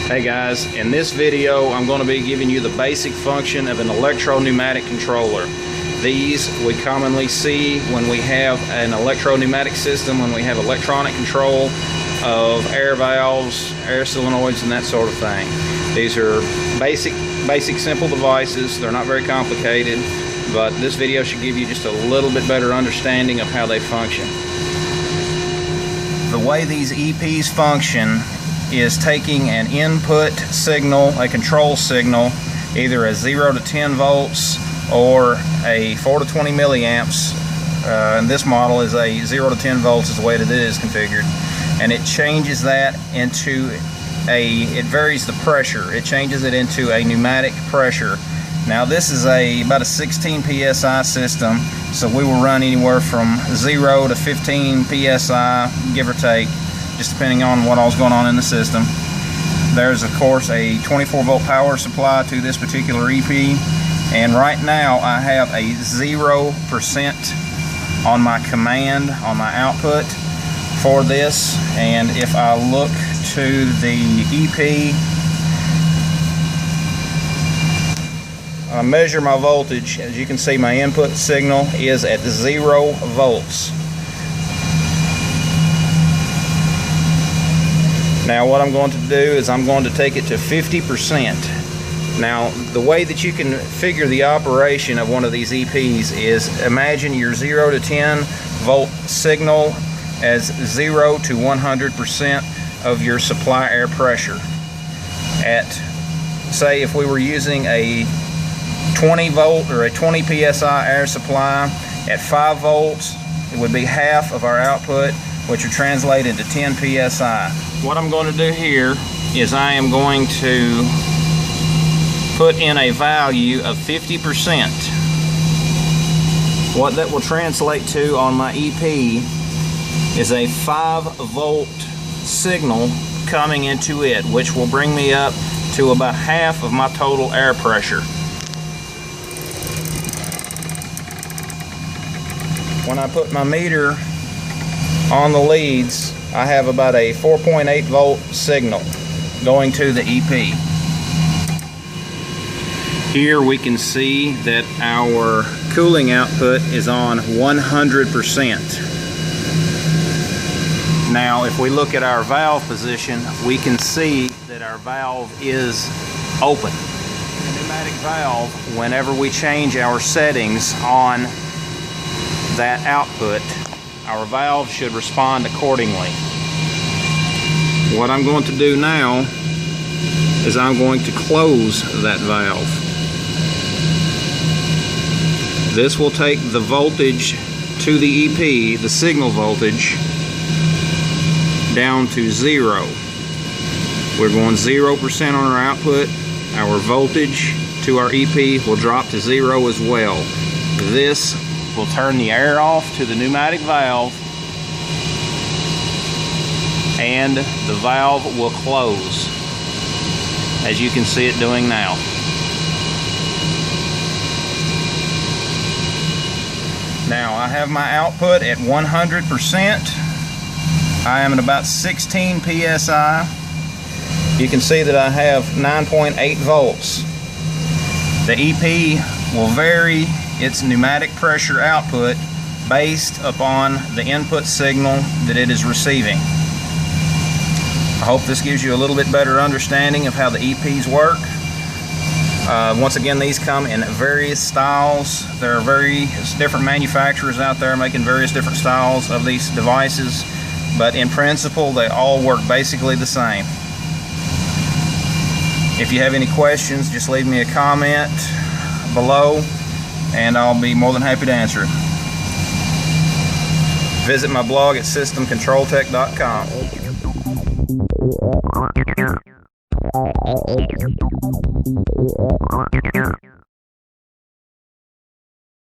Hey guys, in this video I'm going to be giving you the basic function of an electro pneumatic controller. These we commonly see when we have an electro pneumatic system, when we have electronic control of air valves, air solenoids, and that sort of thing. These are basic simple devices. They're not very complicated, but this video should give you just a little bit better understanding of how they function. The way these EPs function is taking an input signal, a control signal, either a 0 to 10 volts or a 4 to 20 milliamps. And this model is a 0 to 10 volts is the way that it is configured. And it changes that into it varies the pressure. It changes it into a pneumatic pressure. Now this is about a 16 psi system, so we will run anywhere from 0 to 15 psi, give or take, just depending on what all's going on in the system. There's of course a 24 volt power supply to this particular EP, and right now I have a 0% on my command, on my output for this. And if I look to the EP, I measure my voltage. As you can see, my input signal is at 0 volts. Now what I'm going to do is I'm going to take it to 50%. Now the way that you can figure the operation of one of these EPs is imagine your 0 to 10 volt signal as 0 to 100% of your supply air pressure. At, say, if we were using a 20 volt or a 20 psi air supply, at 5 volts it would be half of our output, which would translate into 10 psi. What I'm going to do here is I am going to put in a value of 50%. What that will translate to on my EP is a 5 volt signal coming into it, which will bring me up to about half of my total air pressure. When I put my meter on the leads, I have about a 4.8 volt signal going to the EP. Here we can see that our cooling output is on 100%. Now if we look at our valve position, we can see that our valve is open. In the pneumatic valve, whenever we change our settings on that output, our valve should respond accordingly. What I'm going to do now is I'm going to close that valve. This will take the voltage to the EP, the signal voltage, down to 0. We're going 0% on our output. Our voltage to our EP will drop to 0 as well. This will turn the air off to the pneumatic valve, and the valve will close, as you can see it doing now. Now I have my output at 100%. I am at about 16 psi. You can see that I have 9.8 volts. The EP will vary its pneumatic pressure output based upon the input signal that it is receiving. I hope this gives you a little bit better understanding of how the EPs work. Once again, these come in various styles. There are various different manufacturers out there making various different styles of these devices, but in principle they all work basically the same. If you have any questions, just leave me a comment below and I'll be more than happy to answer it. Visit my blog at systemcontroltech.com.